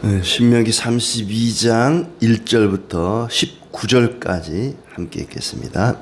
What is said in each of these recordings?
신명기 32장 1절부터 19절까지 함께 읽겠습니다.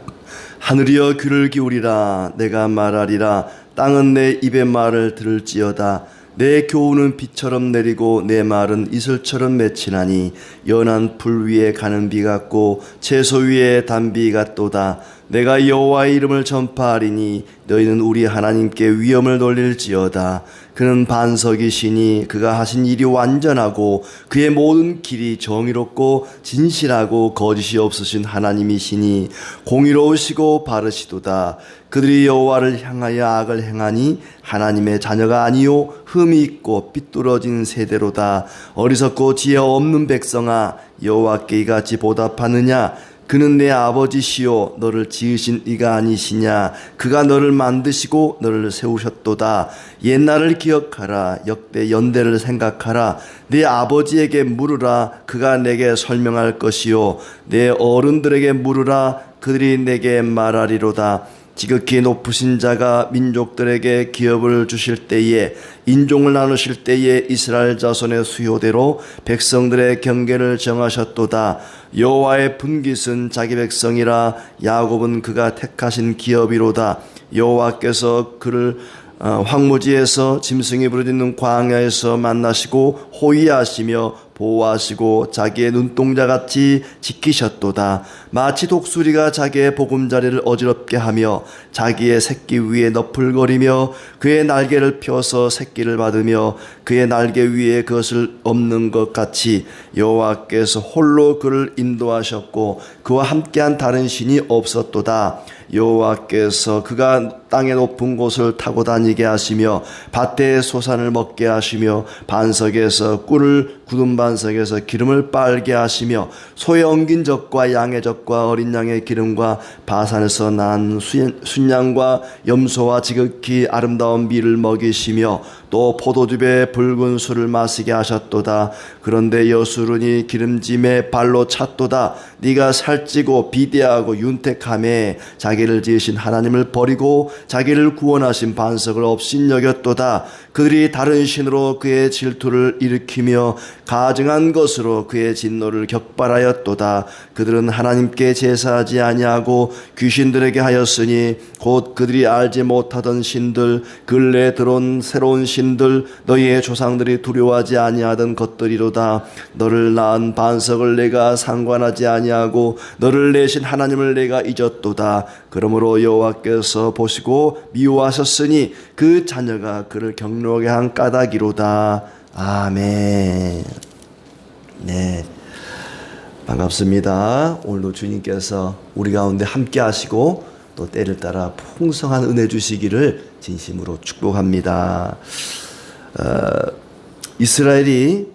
하늘이여 귀를 기울이라. 내가 말하리라. 땅은 내 입의 말을 들을지어다. 내 교훈은 비처럼 내리고 내 말은 이슬처럼 맺히나니 연한 풀 위에 가는 비 같고 채소 위에 단비 같도다. 내가 여호와의 이름을 전파하리니 너희는 우리 하나님께 위엄을 돌릴지어다. 그는 반석이시니 그가 하신 일이 완전하고 그의 모든 길이 정의롭고 진실하고 거짓이 없으신 하나님이시니 공의로우시고 바르시도다. 그들이 여호와를 향하여 악을 행하니 하나님의 자녀가 아니요 흠이 있고 삐뚤어진 세대로다. 어리석고 지혜 없는 백성아, 여호와께 이같이 보답하느냐? 그는 내 아버지시요 너를 지으신 이가 아니시냐? 그가 너를 만드시고 너를 세우셨도다. 옛날을 기억하라. 역대 연대를 생각하라. 내 아버지에게 물으라. 그가 내게 설명할 것이요 내 어른들에게 물으라. 그들이 내게 말하리로다. 지극히 높으신 자가 민족들에게 기업을 주실 때에, 인종을 나누실 때에 이스라엘 자손의 수요대로 백성들의 경계를 정하셨도다. 여호와의 분깃은 자기 백성이라. 야곱은 그가 택하신 기업이로다. 여호와께서 그를 황무지에서 짐승이 부르짖는 광야에서 만나시고 호위하시며 보호하시고 자기의 눈동자같이 지키셨도다. 마치 독수리가 자기의 보금자리를 어지럽게 하며 자기의 새끼 위에 너풀거리며 그의 날개를 펴서 새끼를 받으며 그의 날개 위에 그것을 엎는 것 같이 여호와께서 홀로 그를 인도하셨고 그와 함께한 다른 신이 없었도다. 여호와께서 그가 땅의 높은 곳을 타고 다니게 하시며 밭의 소산을 먹게 하시며 반석에서 꿀을 굳은 반석에서 기름을 빨게 하시며 소의 엉긴 젖과 양의 젖과 어린 양의 기름과 바산에서 난 순양과 염소와 지극히 아름다운 밀을 먹이시며 또 포도즙에 붉은 술을 마시게 하셨도다. 그런데 여수run이 기름짐에 발로 찼도다. 네가 살찌고 비대하고 윤택함에 자기를 지으신 하나님을 버리고 자기를 구원하신 반석을 업신여겼도다. 그들이 다른 신으로 그의 질투를 일으키며 가증한 것으로 그의 진노를 격발하였도다. 그들은 하나님께 제사하지 아니하고 귀신들에게 하였으니 곧 그들이 알지 못하던 신들, 근래에 들어온 새로운 신들, 너희의 조상들이 두려워하지 아니하던 것들이로다. 너를 낳은 반석을 내가 상관하지 아니하고 너를 내신 하나님을 내가 잊었도다. 그러므로 여호와께서 보시고 미워하셨으니 그 자녀가 그를 경노하게 한 까닭이로다. 아멘. 네, 반갑습니다. 오늘도 주님께서 우리 가운데 함께 하시고 또 때를 따라 풍성한 은혜 주시기를 진심으로 축복합니다. 이스라엘이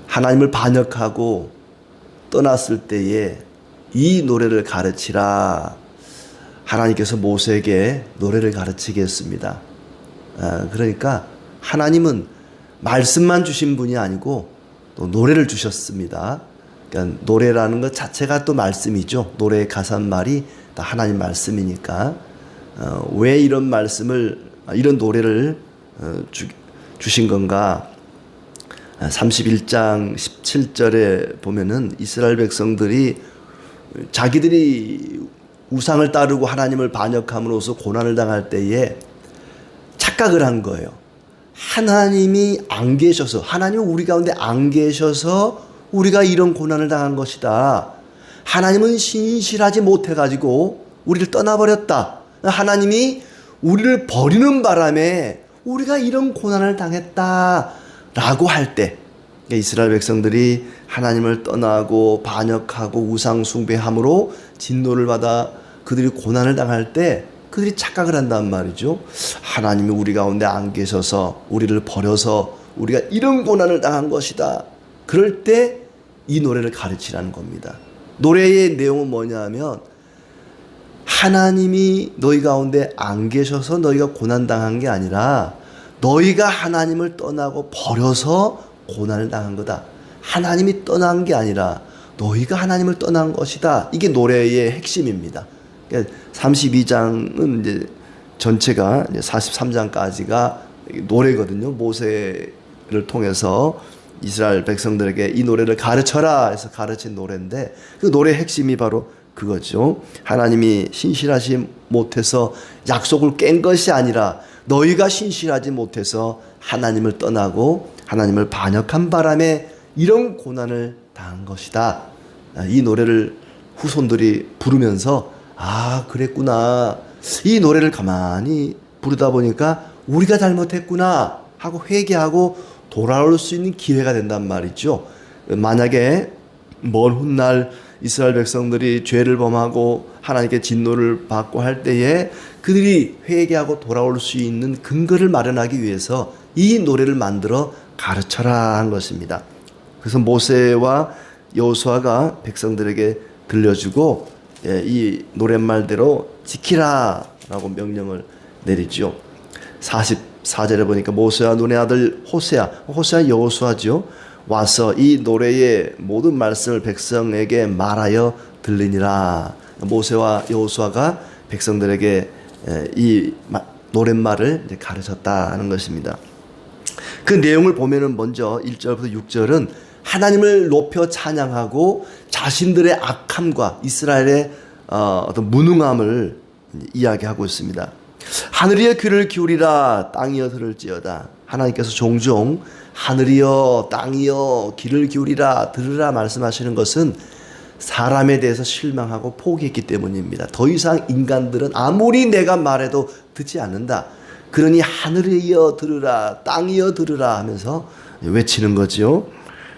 하나님을 반역하고 떠났을 때에 이 노래를 가르치라. 하나님께서 모세에게 노래를 가르치게 했습니다. 그러니까 하나님은 말씀만 주신 분이 아니고 또 노래를 주셨습니다. 그러니까 노래라는 것 자체가 또 말씀이죠. 노래의 가사말이 다 하나님 말씀이니까 왜 이런 말씀을, 이런 노래를 주신 건가? 31장 17절에 보면은 이스라엘 백성들이 자기들이 우상을 따르고 하나님을 반역함으로써 고난을 당할 때에 착각을 한 거예요. 하나님이 안 계셔서, 하나님은 우리 가운데 안 계셔서 우리가 이런 고난을 당한 것이다. 하나님은 신실하지 못해가지고 우리를 떠나버렸다. 하나님이 우리를 버리는 바람에 우리가 이런 고난을 당했다 라고 할 때, 이스라엘 백성들이 하나님을 떠나고 반역하고 우상 숭배함으로 진노를 받아 그들이 고난을 당할 때 그들이 착각을 한단 말이죠. 하나님이 우리 가운데 안 계셔서 우리를 버려서 우리가 이런 고난을 당한 것이다. 그럴 때 이 노래를 가르치라는 겁니다. 노래의 내용은 뭐냐 하면 하나님이 너희 가운데 안 계셔서 너희가 고난당한 게 아니라 너희가 하나님을 떠나고 버려서 고난을 당한 거다. 하나님이 떠난 게 아니라 너희가 하나님을 떠난 것이다. 이게 노래의 핵심입니다. 그러니까 32장은 이제 전체가 이제 43장까지가 노래거든요. 모세 통해서 이스라엘 백성들에게 이 노래를 가르쳐라 해서 가르친 노래인데, 그 노래의 핵심이 바로 그거죠. 하나님이 신실하지 못해서 약속을 깬 것이 아니라 너희가 신실하지 못해서 하나님을 떠나고 하나님을 반역한 바람에 이런 고난을 당한 것이다. 이 노래를 후손들이 부르면서 그랬구나, 이 노래를 가만히 부르다 보니까 우리가 잘못했구나 하고 회개하고 돌아올 수 있는 기회가 된단 말이죠. 만약에 먼 훗날 이스라엘 백성들이 죄를 범하고 하나님께 진노를 받고 할 때에 그들이 회개하고 돌아올 수 있는 근거를 마련하기 위해서 이 노래를 만들어 가르쳐라 한 것입니다. 그래서 모세와 여호수아가 백성들에게 들려주고 이 노랫말대로 지키라라고 명령을 내리죠. 44절에 보니까 모세와 눈의 아들 호세아 여호수아죠. 와서 이 노래의 모든 말씀을 백성에게 말하여 들리니라. 모세와 여호수아가 백성들에게 이 노랫말을 가르쳤다 하는 것입니다. 그 내용을 보면은 먼저 1절부터 6절은 하나님을 높여 찬양하고 자신들의 악함과 이스라엘의 어떤 무능함을 이야기하고 있습니다. 하늘이여 귀를 기울이라 땅이여 들을지어다. 하나님께서 종종 하늘이여 땅이여 귀를 기울이라 들으라 말씀하시는 것은 사람에 대해서 실망하고 포기했기 때문입니다. 더 이상 인간들은 아무리 내가 말해도 듣지 않는다. 그러니 하늘이여 들으라 땅이여 들으라 하면서 외치는 거죠.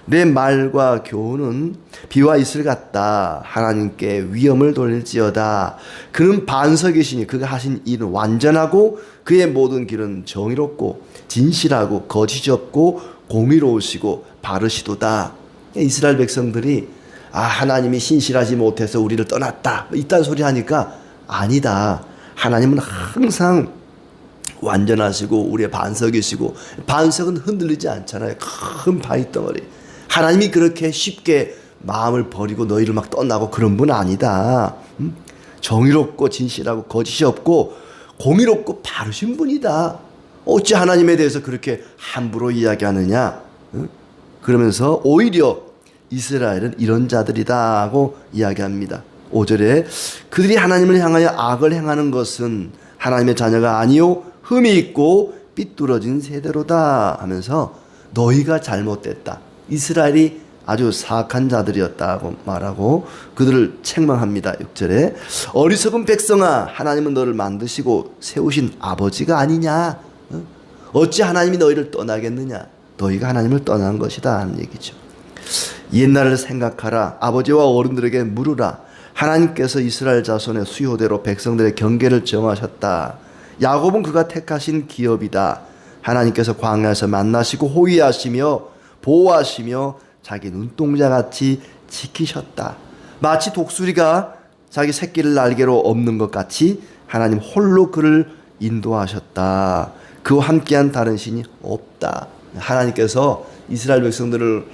내 말과 교훈은 비와 이슬 같다. 하나님께 위엄을 돌릴지어다. 그는 반석이시니 그가 하신 일은 완전하고 그의 모든 길은 정의롭고 진실하고 거짓이 없고 공의로우시고 바르시도다. 이스라엘 백성들이 하나님이 신실하지 못해서 우리를 떠났다 이딴 소리 하니까 아니다. 하나님은 항상 완전하시고 우리의 반석이시고, 반석은 흔들리지 않잖아요. 큰 바위덩어리. 하나님이 그렇게 쉽게 마음을 버리고 너희를 막 떠나고 그런 분 아니다. 정의롭고 진실하고 거짓이 없고 공의롭고 바르신 분이다. 어찌 하나님에 대해서 그렇게 함부로 이야기하느냐. 그러면서 오히려 이스라엘은 이런 자들이다 하고 이야기합니다. 5절에 그들이 하나님을 향하여 악을 행하는 것은 하나님의 자녀가 아니요 흠이 있고 삐뚤어진 세대로다 하면서 너희가 잘못됐다. 이스라엘이 아주 사악한 자들이었다고 말하고 그들을 책망합니다. 6절에 어리석은 백성아 하나님은 너를 만드시고 세우신 아버지가 아니냐. 어찌 하나님이 너희를 떠나겠느냐. 너희가 하나님을 떠난 것이다 하는 얘기죠. 옛날을 생각하라. 아버지와 어른들에게 물으라. 하나님께서 이스라엘 자손의 수요대로 백성들의 경계를 정하셨다. 야곱은 그가 택하신 기업이다. 하나님께서 광야에서 만나시고 호위하시며 보호하시며 자기 눈동자같이 지키셨다. 마치 독수리가 자기 새끼를 날개로 업는 것 같이 하나님 홀로 그를 인도하셨다. 그와 함께한 다른 신이 없다. 하나님께서 이스라엘 백성들을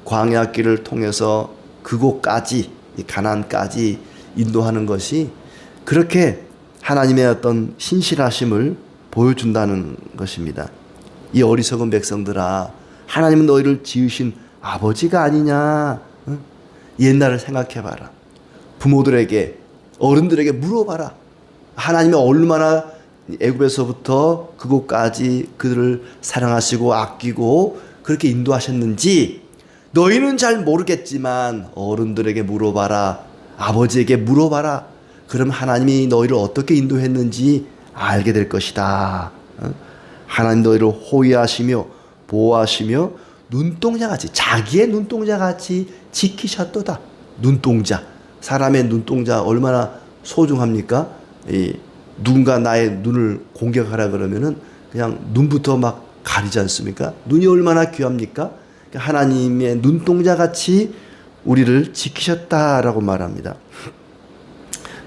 광야길을 통해서 그곳까지, 가나안까지 인도하는 것이 그렇게 하나님의 어떤 신실하심을 보여준다는 것입니다. 이 어리석은 백성들아, 하나님은 너희를 지으신 아버지가 아니냐. 옛날을 생각해봐라. 부모들에게, 어른들에게 물어봐라. 하나님이 얼마나 애굽에서부터 그곳까지 그들을 사랑하시고 아끼고 그렇게 인도하셨는지 너희는 잘 모르겠지만 어른들에게 물어봐라. 아버지에게 물어봐라. 그럼 하나님이 너희를 어떻게 인도했는지 알게 될 것이다. 하나님 너희를 호위하시며 보호하시며 눈동자같이, 자기의 눈동자같이 지키셨도다. 눈동자, 사람의 눈동자 얼마나 소중합니까? 누군가 나의 눈을 공격하라 그러면은 그냥 눈부터 막 가리지 않습니까? 눈이 얼마나 귀합니까? 하나님의 눈동자같이 우리를 지키셨다라고 말합니다.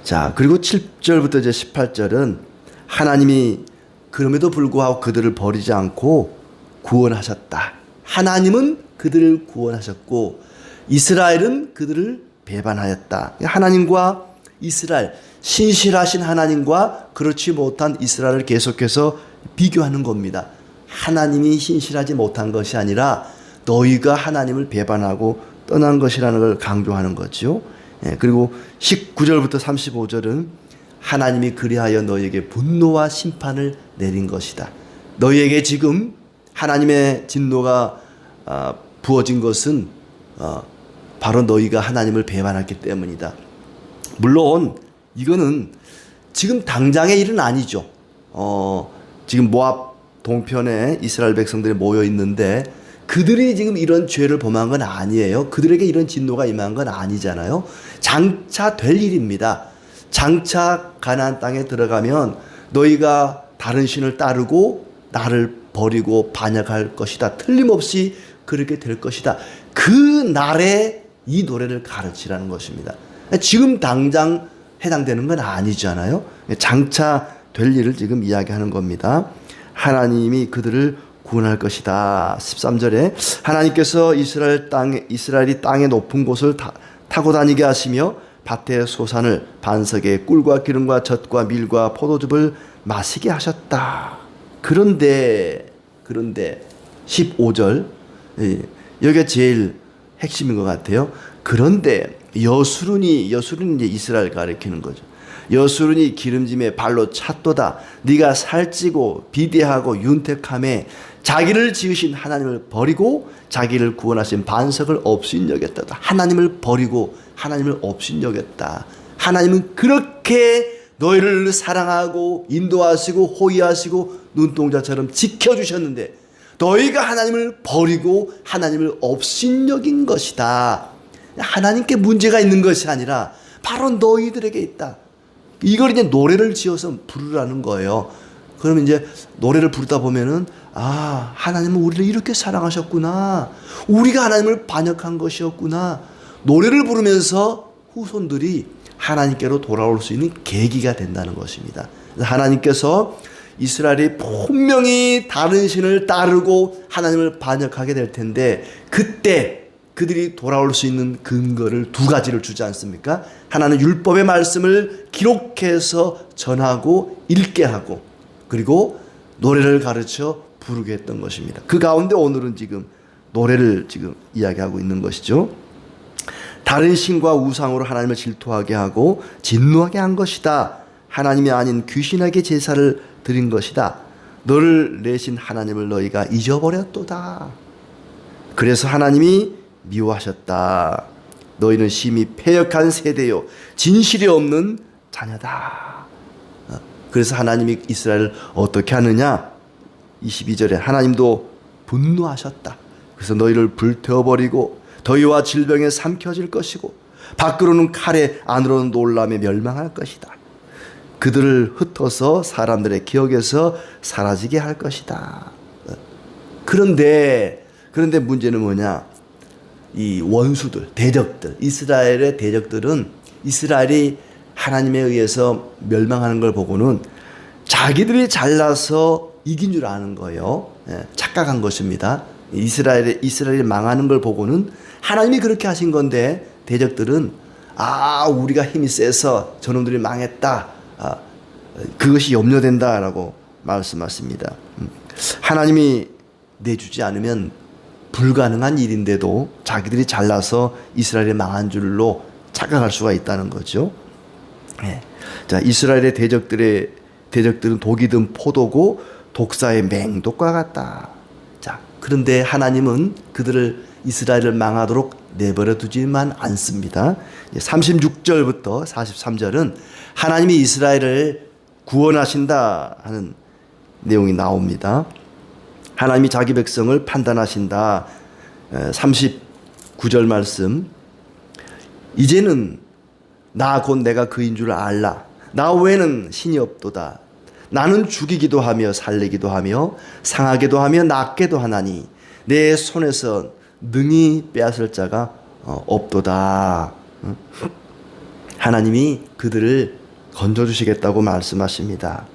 자, 그리고 7절부터 이제 18절은 하나님이 그럼에도 불구하고 그들을 버리지 않고 구원하셨다. 하나님은 그들을 구원하셨고 이스라엘은 그들을 배반하였다. 하나님과 이스라엘, 신실하신 하나님과 그렇지 못한 이스라엘을 계속해서 비교하는 겁니다. 하나님이 신실하지 못한 것이 아니라 너희가 하나님을 배반하고 떠난 것이라는 걸 강조하는 거죠. 그리고 19절부터 35절은 하나님이 그리하여 너희에게 분노와 심판을 내린 것이다. 너희에게 지금 하나님의 진노가 부어진 것은 바로 너희가 하나님을 배반했기 때문이다. 물론 이거는 지금 당장의 일은 아니죠. 지금 모압 동편에 이스라엘 백성들이 모여 있는데 그들이 지금 이런 죄를 범한 건 아니에요. 그들에게 이런 진노가 임한 건 아니잖아요. 장차 될 일입니다. 장차 가나안 땅에 들어가면 너희가 다른 신을 따르고 나를 버리고 반역할 것이다. 틀림없이 그렇게 될 것이다. 그 날에 이 노래를 가르치라는 것입니다. 지금 당장 해당되는 건 아니잖아요. 장차 될 일을 지금 이야기하는 겁니다. 하나님이 그들을 구원할 것이다. 13절에 하나님께서 이스라엘이 땅의 높은 곳을 타고 다니게 하시며 밭의 소산을 반석에 꿀과 기름과 젖과 밀과 포도즙을 마시게 하셨다. 그런데 15절 여기가 제일 핵심인 것 같아요. 그런데 여수run이 이제 이스라엘 가리키는 거죠. 여수run이 기름짐에 발로 찼도다. 네가 살찌고 비대하고 윤택함에 자기를 지으신 하나님을 버리고 자기를 구원하신 반석을 업신여겼다. 하나님을 버리고 하나님을 업신여겼다. 하나님은 그렇게 너희를 사랑하고 인도하시고 호위하시고 눈동자처럼 지켜주셨는데 너희가 하나님을 버리고 하나님을 업신여긴 것이다. 하나님께 문제가 있는 것이 아니라 바로 너희들에게 있다. 이걸 이제 노래를 지어서 부르라는 거예요. 그러면 이제 노래를 부르다 보면은 하나님은 우리를 이렇게 사랑하셨구나. 우리가 하나님을 반역한 것이었구나. 노래를 부르면서 후손들이 하나님께로 돌아올 수 있는 계기가 된다는 것입니다. 하나님께서 이스라엘이 분명히 다른 신을 따르고 하나님을 반역하게 될 텐데 그때 그들이 돌아올 수 있는 근거를 두 가지를 주지 않습니까? 하나는 율법의 말씀을 기록해서 전하고 읽게 하고 그리고 노래를 가르쳐 부르게 했던 것입니다. 그 가운데 오늘은 지금 노래를 지금 이야기하고 있는 것이죠. 다른 신과 우상으로 하나님을 질투하게 하고 진노하게 한 것이다. 하나님이 아닌 귀신에게 제사를 드린 것이다. 너를 내신 하나님을 너희가 잊어버렸도다. 그래서 하나님이 미워하셨다. 너희는 심히 패역한 세대요 진실이 없는 자녀다. 그래서 하나님이 이스라엘을 어떻게 하느냐? 22절에 하나님도 분노하셨다. 그래서 너희를 불태워버리고 더위와 질병에 삼켜질 것이고 밖으로는 칼에 안으로는 놀람에 멸망할 것이다. 그들을 흩어서 사람들의 기억에서 사라지게 할 것이다. 그런데 문제는 뭐냐? 이 원수들, 대적들, 이스라엘의 대적들은 이스라엘이 하나님에 의해서 멸망하는 걸 보고는 자기들이 잘나서 이긴 줄 아는 거예요. 착각한 것입니다. 이스라엘이 망하는 걸 보고는 하나님이 그렇게 하신 건데 대적들은 우리가 힘이 세서 저놈들이 망했다. 그것이 염려된다라고 말씀하십니다. 하나님이 내주지 않으면 불가능한 일인데도 자기들이 잘나서 이스라엘이 망한 줄로 착각할 수가 있다는 거죠. 자, 이스라엘의 대적들은 독이 든 포도고 독사의 맹독과 같다. 자, 그런데 하나님은 이스라엘을 망하도록 내버려 두지만 않습니다. 36절부터 43절은 하나님이 이스라엘을 구원하신다 하는 내용이 나옵니다. 하나님이 자기 백성을 판단하신다. 39절 말씀. 이제는 나 곧 내가 그인 줄 알라. 나 외에는 신이 없도다. 나는 죽이기도 하며 살리기도 하며 상하게도 하며 낫게도 하나니 내 손에서 능히 빼앗을 자가 없도다. 하나님이 그들을 건져주시겠다고 말씀하십니다.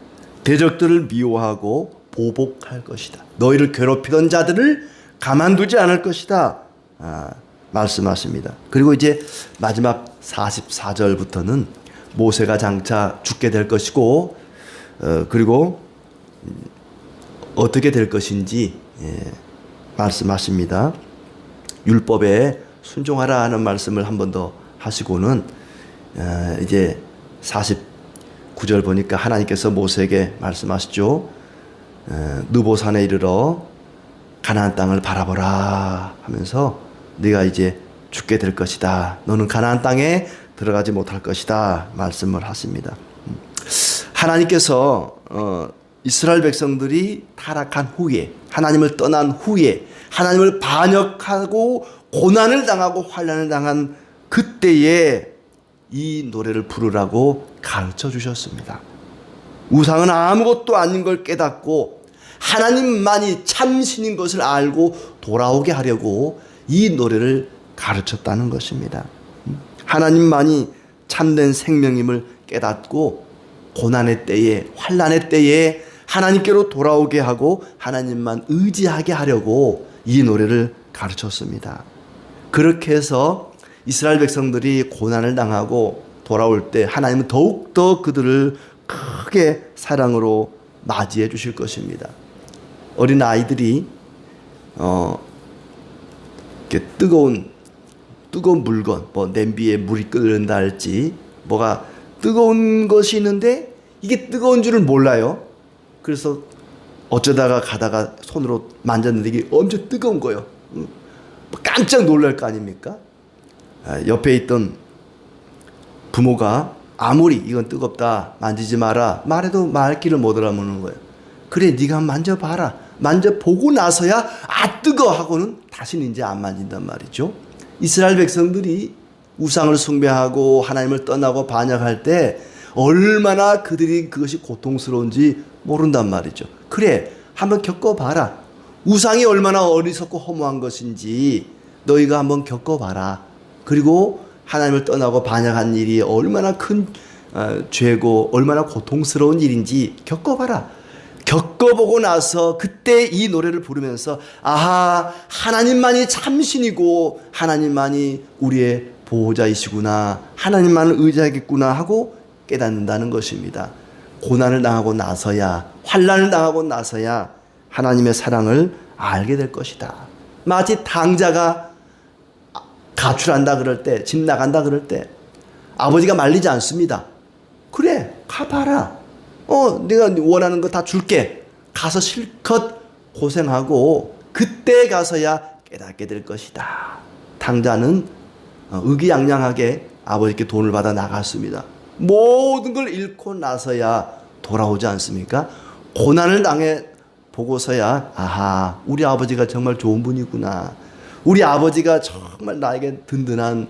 대적들을 미워하고 보복할 것이다. 너희를 괴롭히던 자들을 가만두지 않을 것이다. 말씀하십니다. 그리고 이제 마지막 44절부터는 모세가 장차 죽게 될 것이고 그리고 어떻게 될 것인지 말씀하십니다. 율법에 순종하라 하는 말씀을 한 번 더 하시고는 이제 49절 보니까 하나님께서 모세에게 말씀하시죠. 느보산에 이르러 가나안 땅을 바라보라 하면서 네가 이제 죽게 될 것이다. 너는 가나안 땅에 들어가지 못할 것이다. 말씀을 하십니다. 하나님께서 이스라엘 백성들이 타락한 후에, 하나님을 떠난 후에, 하나님을 반역하고 고난을 당하고 환난을 당한 그때에 이 노래를 부르라고 가르쳐 주셨습니다. 우상은 아무것도 아닌 걸 깨닫고 하나님만이 참신인 것을 알고 돌아오게 하려고 이 노래를 가르쳤다는 것입니다. 하나님만이 참된 생명임을 깨닫고 고난의 때에, 환난의 때에 하나님께로 돌아오게 하고 하나님만 의지하게 하려고 이 노래를 가르쳤습니다. 그렇게 해서 이스라엘 백성들이 고난을 당하고 돌아올 때 하나님은 더욱더 그들을 크게 사랑으로 맞이해 주실 것입니다. 어린 아이들이 이렇게 뜨거운 물건, 뭐 냄비에 물이 끓는다 할지 뭐가 뜨거운 것이 있는데 이게 뜨거운 줄을 몰라요. 그래서 어쩌다가 가다가 손으로 만졌는데 이게 엄청 뜨거운 거예요. 깜짝 놀랄 거 아닙니까? 옆에 있던 부모가 아무리 이건 뜨겁다 만지지 마라 말해도 말귀를 못 알아먹는 거예요. 그래 네가 만져봐라. 만져보고 나서야 아 뜨거 하고는 다시는 이제 안 만진단 말이죠. 이스라엘 백성들이 우상을 숭배하고 하나님을 떠나고 반역할 때 얼마나 그들이 그것이 고통스러운지 모른단 말이죠. 그래 한번 겪어봐라. 우상이 얼마나 어리석고 허무한 것인지 너희가 한번 겪어봐라. 그리고 하나님을 떠나고 반역한 일이 얼마나 큰 죄고 얼마나 고통스러운 일인지 겪어봐라. 겪어보고 나서 그때 이 노래를 부르면서 아하 하나님만이 참신이고 하나님만이 우리의 보호자이시구나, 하나님만을 의지하겠구나 하고 깨닫는다는 것입니다. 고난을 당하고 나서야, 환난을 당하고 나서야 하나님의 사랑을 알게 될 것이다. 마치 당자가 가출한다 그럴 때, 집 나간다 그럴 때 아버지가 말리지 않습니다. 그래 가봐라. 내가 원하는 거 다 줄게. 가서 실컷 고생하고 그때 가서야 깨닫게 될 것이다. 당자는 의기양양하게 아버지께 돈을 받아 나갔습니다. 모든 걸 잃고 나서야 돌아오지 않습니까? 고난을 당해 보고서야 아하 우리 아버지가 정말 좋은 분이구나. 우리 아버지가 정말 나에게 든든한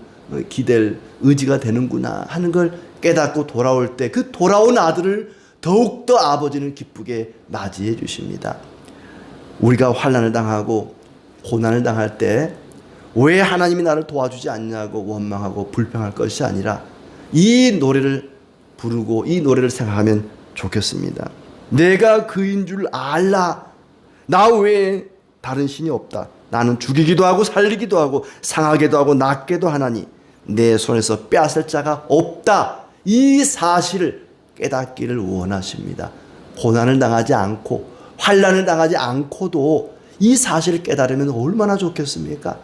기댈 의지가 되는구나 하는 걸 깨닫고 돌아올 때 그 돌아온 아들을 더욱더 아버지는 기쁘게 맞이해 주십니다. 우리가 환난을 당하고 고난을 당할 때 왜 하나님이 나를 도와주지 않냐고 원망하고 불평할 것이 아니라 이 노래를 부르고 이 노래를 생각하면 좋겠습니다. 내가 그인 줄 알라. 나 외에 다른 신이 없다. 나는 죽이기도 하고 살리기도 하고 상하게도 하고 낫게도 하나니 내 손에서 빼앗을 자가 없다. 이 사실을 깨닫기를 원하십니다. 고난을 당하지 않고 환난을 당하지 않고도 이 사실을 깨달으면 얼마나 좋겠습니까?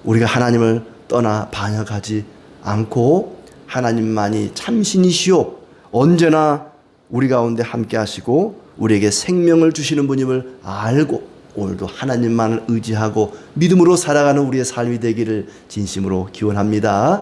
우리가 하나님을 떠나 반역하지 않고 하나님만이 참신이시오 언제나 우리 가운데 함께 하시고 우리에게 생명을 주시는 분임을 알고 오늘도 하나님만을 의지하고 믿음으로 살아가는 우리의 삶이 되기를 진심으로 기원합니다.